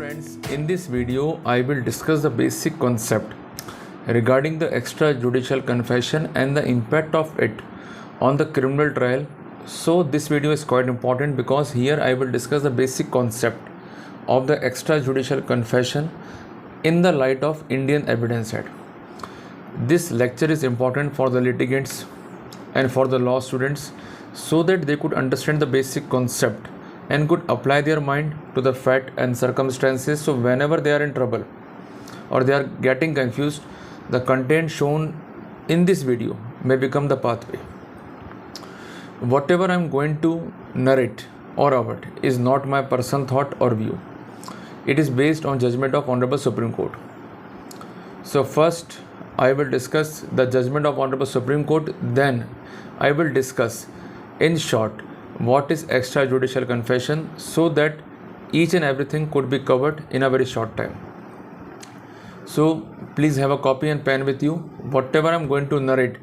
friends, in this video I will discuss the basic concept regarding the extrajudicial confession and the impact of it on the criminal trial. So this video is quite important because here I will discuss the basic concept of the extrajudicial confession in the light of Indian Evidence Act. This lecture is important for the litigants and for the law students so that they could understand the basic concept and could apply their mind to the fact and circumstances. So whenever they are in trouble or they are getting confused, the content shown in this video may become the pathway. Whatever I am going to narrate or avert is not my personal thought or view. It is based on judgment of Honorable Supreme Court. So first I will discuss the judgment of Honorable Supreme Court, then I will discuss in short what is extrajudicial confession so that each and everything could be covered in a very short time. So please have a copy and pen with you. Whatever I am going to narrate,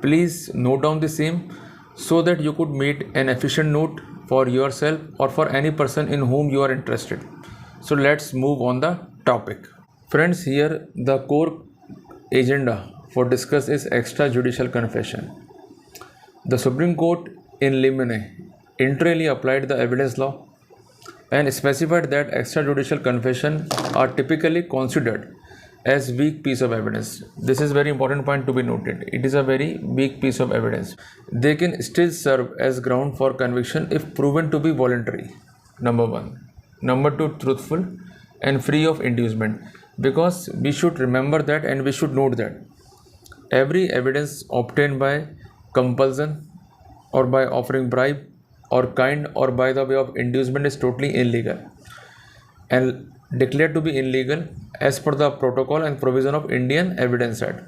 please note down the same so that you could make an efficient note for yourself or for any person in whom you are interested. So let's move on the topic. Friends, here the core agenda for discuss is extrajudicial confession. The Supreme Court in limine integrally applied the evidence law and specified that extrajudicial confession are typically considered as weak piece of evidence. This is very important point to be noted. It is a very weak piece of evidence. They can still serve as ground for conviction if proven to be voluntary. Number one. Number two, truthful and free of inducement. Because we should remember that and we should note that every evidence obtained by compulsion or by offering bribe or kind or by the way of inducement is totally illegal and declared to be illegal as per the protocol and provision of Indian Evidence Act.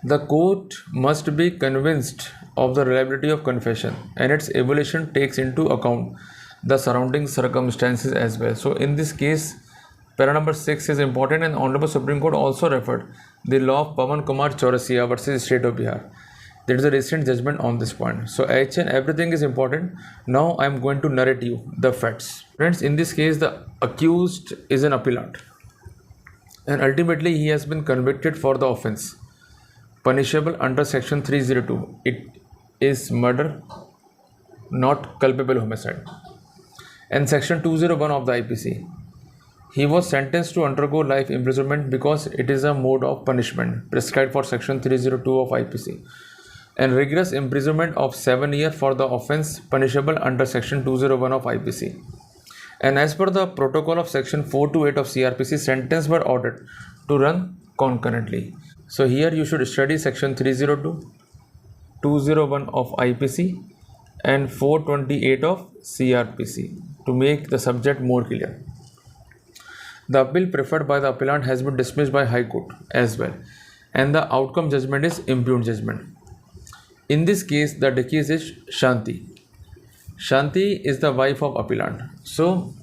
The court must be convinced of the reliability of confession and its evaluation takes into account the surrounding circumstances as well. So in this case, para number 6 is important, and Honorable Supreme Court also referred the law of Pawan Kumar Chaurasia versus State of Bihar. There is a recent judgment on this point. So each and everything is important. Now I am going to narrate you the facts. Friends, in this case the accused is an appellant and ultimately he has been convicted for the offence punishable under section 302. It is murder, not culpable homicide, and section 201 of the IPC. He was sentenced to undergo life imprisonment because it is a mode of punishment prescribed for section 302 of IPC, and rigorous imprisonment of 7 years for the offence punishable under section 201 of IPC. And as per the protocol of section 428 of CRPC, sentence were ordered to run concurrently. So here you should study section 302, 201 of IPC and 428 of CRPC to make the subject more clear. The appeal preferred by the appellant has been dismissed by High Court as well, and the outcome judgment is impugned judgment. In this case, the deceased is Shanti. Shanti is the wife of appellant. So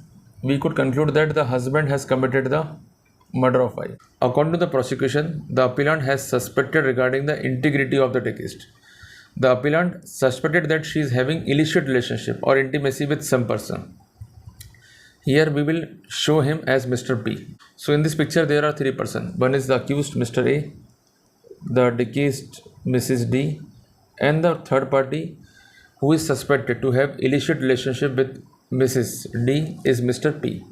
we could conclude that the husband has committed the murder of wife. According to the prosecution, the appellant has suspected regarding the integrity of the deceased. The appellant suspected that she is having illicit relationship or intimacy with some person. Here we will show him as Mr. P. So in this picture there are three persons. One is the accused Mr. A, the deceased Mrs. D, and the third party who is suspected to have illicit relationship with Mrs. D is Mr. P.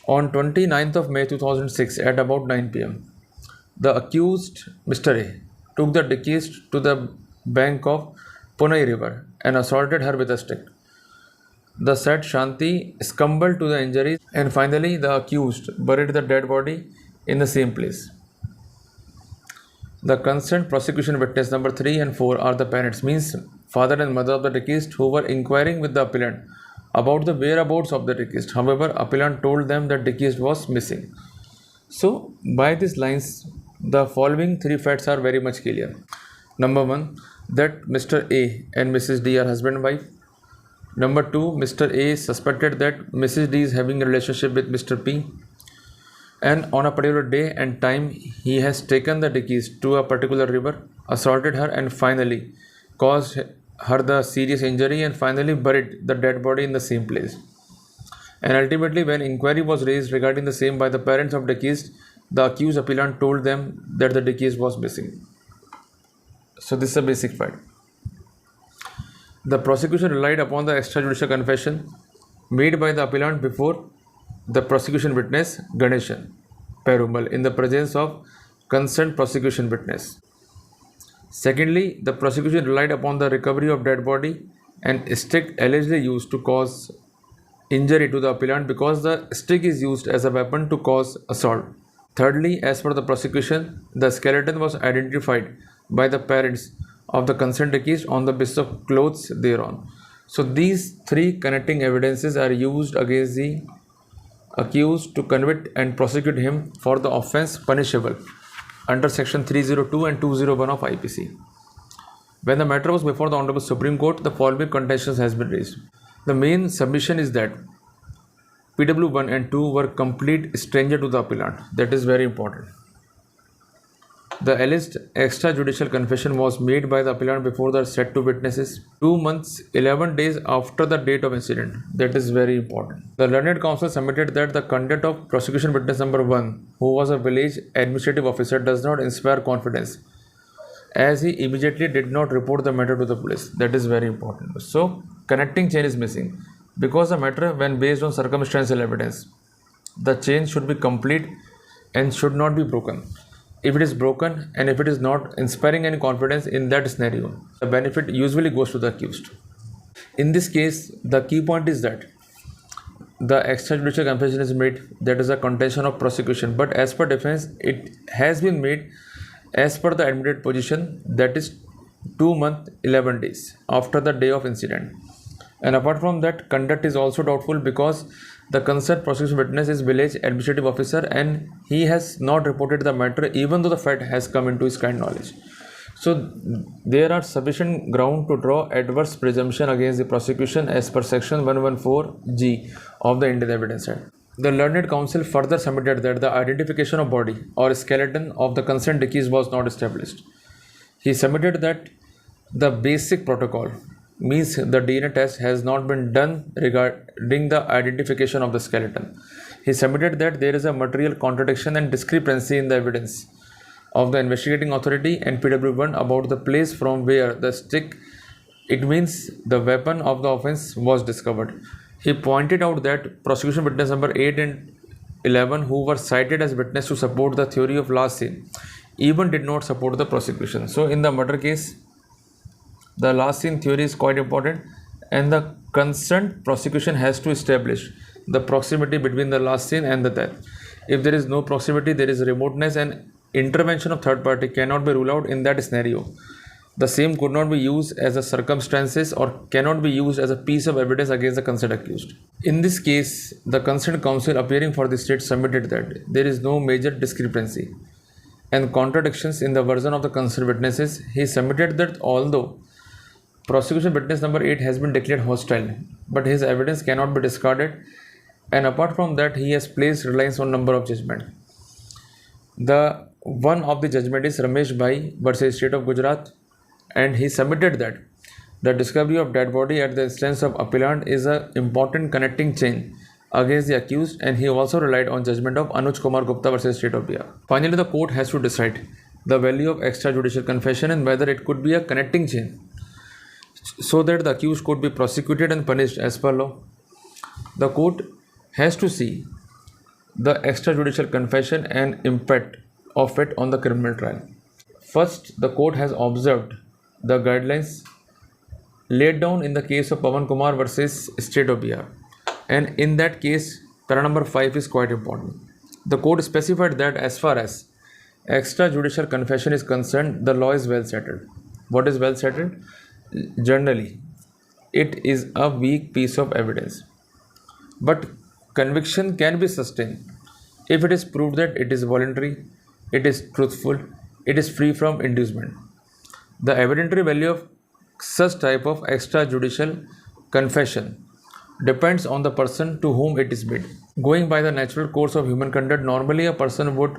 On 29th of May 2006 at about 9 p.m., the accused Mr. A took the deceased to the bank of Punai River and assaulted her with a stick. The said Shanti succumbed to the injuries, and finally the accused buried the dead body in the same place. The concerned prosecution witness number 3 and 4 are the parents, means father and mother of the deceased, who were inquiring with the appellant about the whereabouts of the deceased. However, appellant told them that deceased was missing. So by these lines, the following three facts are very much clear. Number 1, that Mr. A and Mrs. D are husband and wife. Number 2, Mr. A suspected that Mrs. D is having a relationship with Mr. P, and on a particular day and time he has taken the deceased to a particular river, assaulted her, and finally caused her the serious injury and finally buried the dead body in the same place. And ultimately, when inquiry was raised regarding the same by the parents of deceased, the accused appellant told them that the deceased was missing. So this is a basic fact. The prosecution relied upon the extrajudicial confession made by the appellant before the prosecution witness Ganeshan Perumal in the presence of concerned prosecution witness. Secondly, the prosecution relied upon the recovery of dead body and stick allegedly used to cause injury to the appellant because the stick is used as a weapon to cause assault. Thirdly, as per the prosecution, the skeleton was identified by the parents of the concerned deceased on the basis of clothes thereon. So these three connecting evidences are used against the accused to convict and prosecute him for the offence punishable under section 302 and 201 of IPC. When the matter was before the Honorable Supreme Court, the following contentions has been raised. The main submission is that PW1 and 2 were complete stranger to the appellant. That is very important. The alleged extrajudicial confession was made by the appellant before the said two witnesses 2 months 11 days after the date of incident. That is very important. The learned counsel submitted that the conduct of prosecution witness number 1, who was a village administrative officer, does not inspire confidence, as he immediately did not report the matter to the police. That is very important. So connecting chain is missing because the matter, when based on circumstantial evidence, the chain should be complete and should not be broken. If it is broken and if it is not inspiring any confidence, in that scenario, the benefit usually goes to the accused. In this case, the key point is that the extrajudicial confession is made, that is a contention of prosecution, but as per defense, it has been made as per the admitted position, that is 2 months 11 days after the day of incident. And apart from that, conduct is also doubtful because the concerned prosecution witness is village administrative officer and he has not reported the matter even though the fact has come into his kind knowledge. So there are sufficient ground to draw adverse presumption against the prosecution as per section 114G of the Indian Evidence Act. The learned counsel further submitted that the identification of body or skeleton of the concerned deceased was not established. He submitted that the basic protocol, means the DNA test, has not been done regarding the identification of the skeleton. He submitted that there is a material contradiction and discrepancy in the evidence of the investigating authority and PW1 about the place from where the stick, it means the weapon of the offence, was discovered. He pointed out that prosecution witness number 8 and 11, who were cited as witness to support the theory of last scene, even did not support the prosecution. So in the murder case, the last scene theory is quite important, and the concerned prosecution has to establish the proximity between the last scene and the death. If there is no proximity, there is remoteness, and intervention of third party cannot be ruled out in that scenario. The same could not be used as a circumstances or cannot be used as a piece of evidence against the concerned accused. In this case, the concerned counsel appearing for the state submitted that there is no major discrepancy and contradictions in the version of the concerned witnesses. He submitted that although prosecution witness number 8 has been declared hostile, but his evidence cannot be discarded, and apart from that, he has placed reliance on number of judgment. The one of the judgment is Ramesh Bhai versus State of Gujarat, and he submitted that the discovery of dead body at the instance of appellant is an important connecting chain against the accused, and he also relied on judgment of Anuj Kumar Gupta versus State of Bihar. Finally, the court has to decide the value of extrajudicial confession and whether it could be a connecting chain so that the accused could be prosecuted and punished as per law. The court has to see the extrajudicial confession and impact of it on the criminal trial. First, the court has observed the guidelines laid down in the case of Pawan Kumar versus State of Bihar, and in that case, para number 5 is quite important. The court specified that as far as extrajudicial confession is concerned, the law is well settled. What is well settled? Generally, it is a weak piece of evidence, but conviction can be sustained if it is proved that it is voluntary, it is truthful, it is free from inducement. The evidentiary value of such type of extrajudicial confession depends on the person to whom it is made. Going by the natural course of human conduct, normally a person would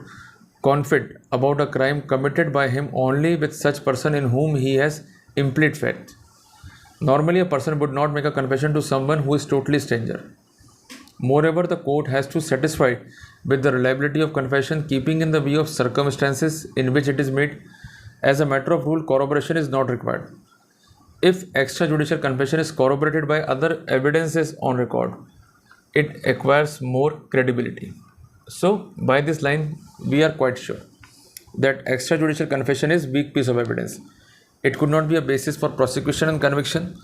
confide about a crime committed by him only with such person in whom he has implicit faith. Normally, a person would not make a confession to someone who is totally stranger. Moreover, the court has to satisfy with the reliability of confession, keeping in the view of circumstances in which it is made. As a matter of rule, corroboration is not required. If extrajudicial confession is corroborated by other evidences on record, it acquires more credibility. So, by this line, we are quite sure that extrajudicial confession is weak piece of evidence. It could not be a basis for prosecution and conviction,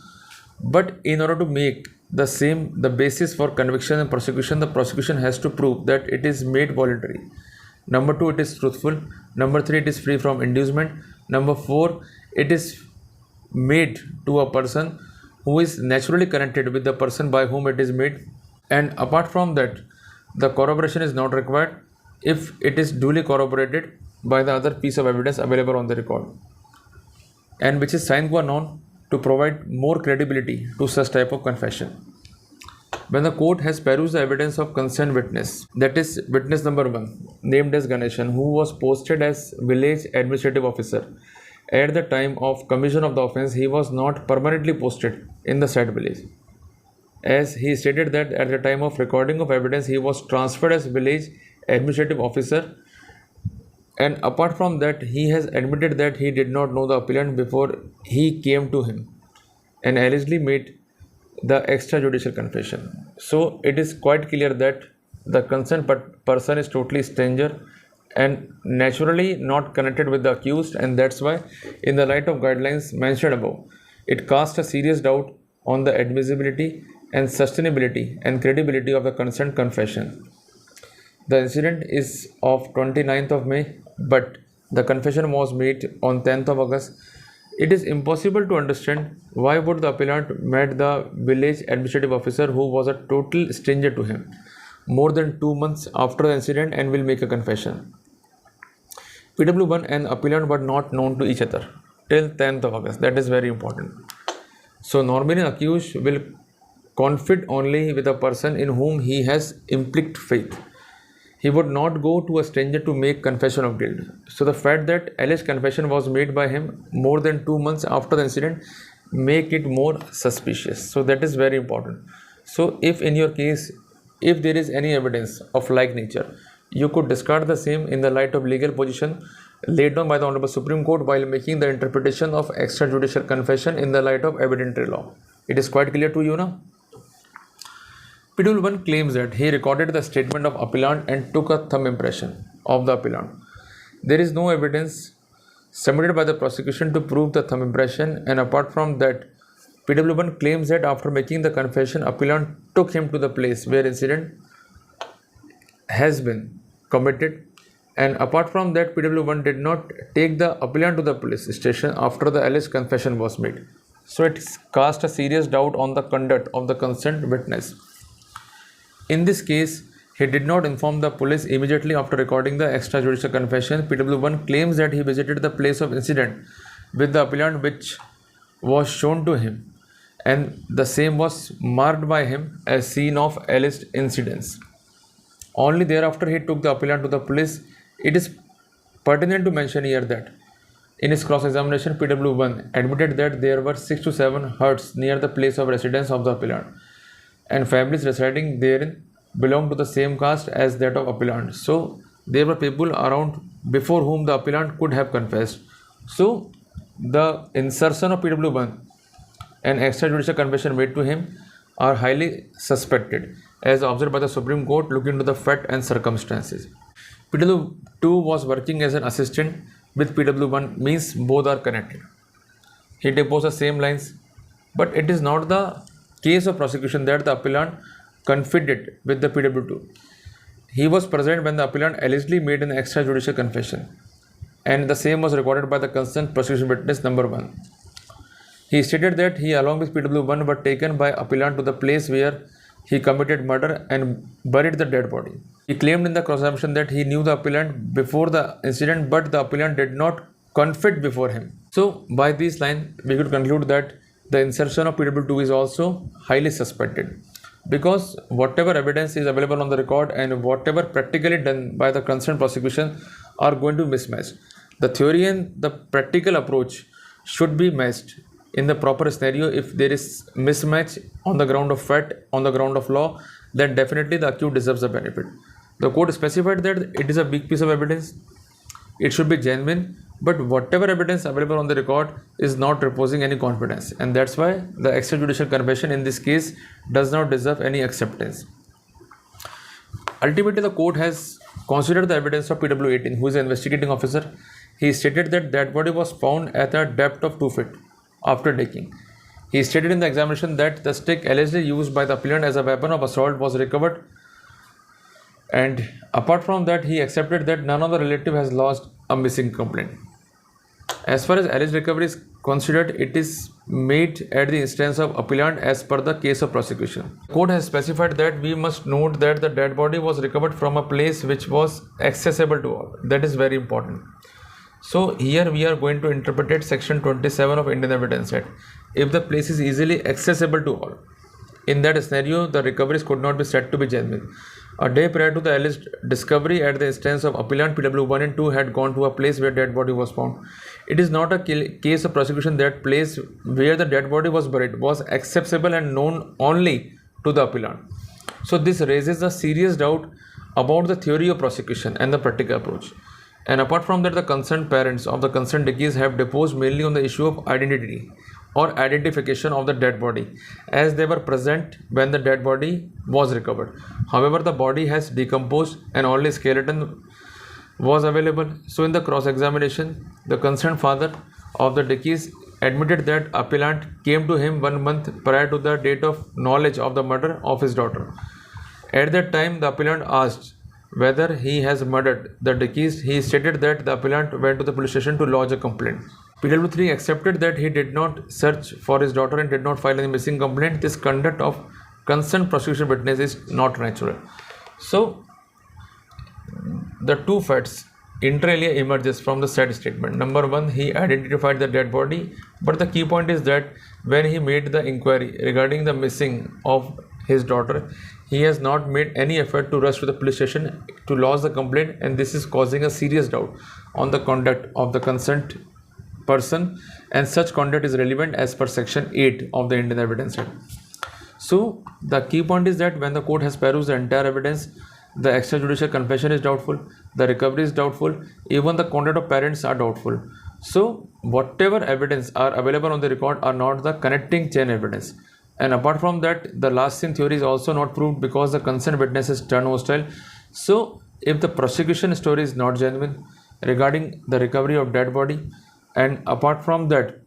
but in order to make the same the basis for conviction and prosecution, the prosecution has to prove that it is made voluntary. Number 2, it is truthful. Number 3, it is free from inducement. Number 4, it is made to a person who is naturally connected with the person by whom it is made. And apart from that, the corroboration is not required if it is duly corroborated by the other piece of evidence available on the record, and which is sine qua non to provide more credibility to such type of confession. When the court has perused the evidence of concerned witness, that is witness number 1, named as Ganeshan, who was posted as village administrative officer. At the time of commission of the offence, he was not permanently posted in the said village, as he stated that at the time of recording of evidence, he was transferred as village administrative officer. And apart from that, he has admitted that he did not know the appellant before he came to him and allegedly made the extrajudicial confession. So it is quite clear that the concerned person is totally stranger and naturally not connected with the accused, and that's why in the light of guidelines mentioned above, it casts a serious doubt on the admissibility and sustainability and credibility of the concerned confession. The incident is of 29th of May, but the confession was made on 10th of August. It is impossible to understand why would the appellant met the village administrative officer, who was a total stranger to him, more than 2 months after the incident and will make a confession. PW1 and appellant were not known to each other till 10th of August. That is very important. So normally an accused will confide only with a person in whom he has implicit faith. He would not go to a stranger to make confession of guilt. So the fact that alleged confession was made by him more than 2 months after the incident make it more suspicious. So that is very important. So if in your case, if there is any evidence of like nature, you could discard the same in the light of legal position laid down by the Honorable Supreme Court while making the interpretation of extrajudicial confession in the light of evidentiary law. It is quite clear to you now? PW1 claims that he recorded the statement of appellant and took a thumb impression of the appellant. There is no evidence submitted by the prosecution to prove the thumb impression, and apart from that, PW1 claims that after making the confession, appellant took him to the place where incident has been committed, and apart from that, PW1 did not take the appellant to the police station after the alleged confession was made. So it cast a serious doubt on the conduct of the concerned witness. In this case, he did not inform the police immediately after recording the extrajudicial confession. PW1 claims that he visited the place of incident with the appellant, which was shown to him, and the same was marked by him as scene of alleged incidents. Only thereafter he took the appellant to the police. It is pertinent to mention here that in his cross-examination, PW1 admitted that there were 6 to 7 huts near the place of residence of the appellant, and families residing therein belonged to the same caste as that of appellant. So there were people around before whom the appellant could have confessed. So the insertion of PW1 and extrajudicial confession made to him are highly suspected, as observed by the Supreme Court looking into the fact and circumstances. PW2 was working as an assistant with PW1, means both are connected. He deposed the same lines, but it is not the case of prosecution that the appellant confided with the PW2. He was present when the appellant allegedly made an extrajudicial confession, and the same was recorded by the concerned prosecution witness number 1. He stated that he along with PW1 were taken by appellant to the place where he committed murder and buried the dead body. He claimed in the cross-examination that he knew the appellant before the incident, but the appellant did not confide before him. So by this line, we could conclude that the insertion of PW2 is also highly suspected, because whatever evidence is available on the record and whatever practically done by the concerned prosecution are going to mismatch. The theory and the practical approach should be matched in the proper scenario. If there is mismatch on the ground of fact, on the ground of law, then definitely the accused deserves the benefit. The court specified that it is a big piece of evidence, it should be genuine, but whatever evidence available on the record is not reposing any confidence, and that's why the extrajudicial confession in this case does not deserve any acceptance. Ultimately, the court has considered the evidence of PW18, who is an investigating officer. He stated that dead body was found at a depth of 2 feet after digging. He stated in the examination that the stick allegedly used by the appellant as a weapon of assault was recovered, and apart from that, he accepted that none of the relative has lodged a missing complaint. As far as alleged recovery is considered, it is made at the instance of appellant as per the case of prosecution. The court has specified that we must note that the dead body was recovered from a place which was accessible to all. That is very important. So here we are going to interpret section 27 of Indian Evidence Act. If the place is easily accessible to all, in that scenario, the recoveries could not be said to be genuine. A day prior to the alleged discovery, at the instance of appellant, PW1 and 2 had gone to a place where dead body was found. It is not a case of prosecution that place where the dead body was buried was accessible and known only to the appellant. So this raises a serious doubt about the theory of prosecution and the practical approach. And apart from that, the concerned parents of the concerned deceased have deposed mainly on the issue of identity or identification of the dead body, as they were present when the dead body was recovered. However, the body has decomposed and only skeleton was available. So in the cross-examination, the concerned father of the deceased admitted that appellant came to him 1 month prior to the date of knowledge of the murder of his daughter. At that time, the appellant asked whether he has murdered the deceased. He stated that the appellant went to the police station to lodge a complaint. PW3 accepted that he did not search for his daughter and did not file any missing complaint. This conduct of concerned prosecution witness is not natural. So the two facts inter alia emerges from the said statement. Number one, he identified the dead body, but the key point is that when he made the inquiry regarding the missing of his daughter, he has not made any effort to rush to the police station to lodge the complaint, and this is causing a serious doubt on the conduct of the concerned person, and such conduct is relevant as per section 8 of the Indian Evidence Act. So the key point is that when the court has perused the entire evidence, the extrajudicial confession is doubtful, the recovery is doubtful, even the conduct of parents are doubtful. So whatever evidence are available on the record are not the connecting chain evidence. And apart from that, the last seen theory is also not proved because the concerned witnesses turned hostile. So if the prosecution story is not genuine regarding the recovery of dead body, and apart from that,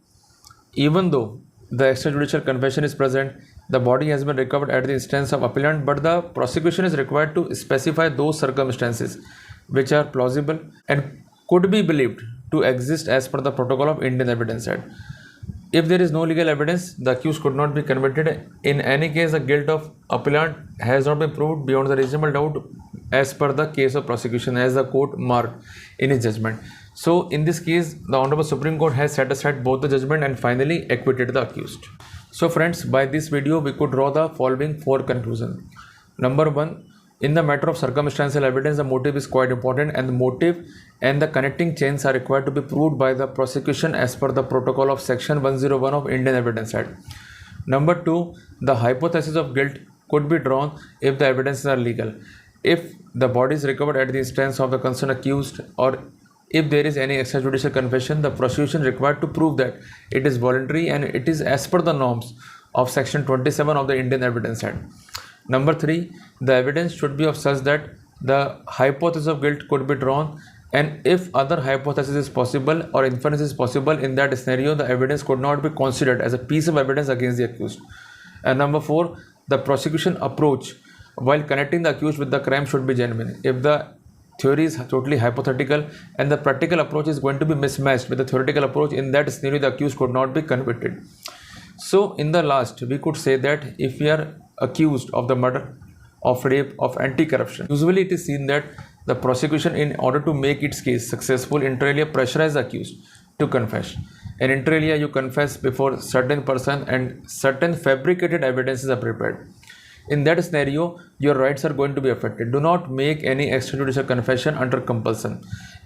even though the extrajudicial confession is present, the body has been recovered at the instance of appellant, but the prosecution is required to specify those circumstances which are plausible and could be believed to exist as per the protocol of Indian Evidence Act. If there is no legal evidence, the accused could not be convicted. In any case, the guilt of appellant has not been proved beyond the reasonable doubt as per the case of prosecution, as the court marked in its judgment. So in this case, the Honorable Supreme Court has set aside both the judgment and finally acquitted the accused. So friends, by this video, we could draw the following 4 conclusions. Number 1, in the matter of circumstantial evidence, the motive is quite important, and the motive and the connecting chains are required to be proved by the prosecution as per the protocol of section 101 of Indian Evidence Act. Number 2, the hypothesis of guilt could be drawn if the evidences are legal. If the body is recovered at the instance of the concerned accused, or if there is any extrajudicial confession, the prosecution is required to prove that it is voluntary and it is as per the norms of section 27 of the Indian Evidence Act. Number 3, the evidence should be of such that the hypothesis of guilt could be drawn, and if other hypothesis is possible or inference is possible, in that scenario the evidence could not be considered as a piece of evidence against the accused. And number 4, the prosecution approach while connecting the accused with the crime should be genuine. If the theory is totally hypothetical and the practical approach is going to be mismatched with the theoretical approach, in that scenario the accused could not be convicted. So in the last, we could say that if we are accused of the murder, of rape, of anti-corruption, usually it is seen that the prosecution, in order to make its case successful, inter alia pressurize the accused to confess. And inter alia you confess before certain person and certain fabricated evidences are prepared. In that scenario, your rights are going to be affected. Do not make any extrajudicial confession under compulsion.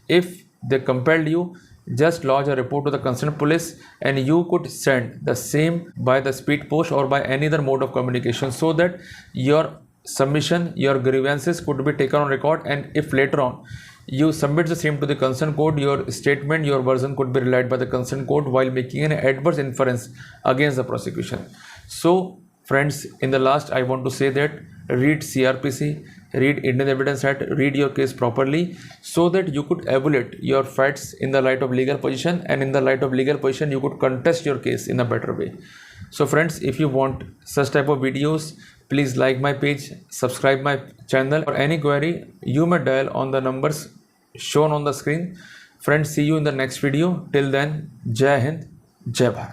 If they compelled you, just lodge a report to the concerned police, and you could send the same by the speed post or by any other mode of communication, so that your submission, your grievances could be taken on record, and if later on you submit the same to the concerned court, your statement, your version could be relied by the concerned court while making an adverse inference against the prosecution. So friends, in the last I want to say that read CRPC, read Indian Evidence Act, read your case properly, so that you could evaluate your facts in the light of legal position, and in the light of legal position you could contest your case in a better way. So friends, if you want such type of videos, please like my page, subscribe my channel. For any query, you may dial on the numbers shown on the screen. Friends, see you in the next video. Till then, Jai Hind, Jai Bharat.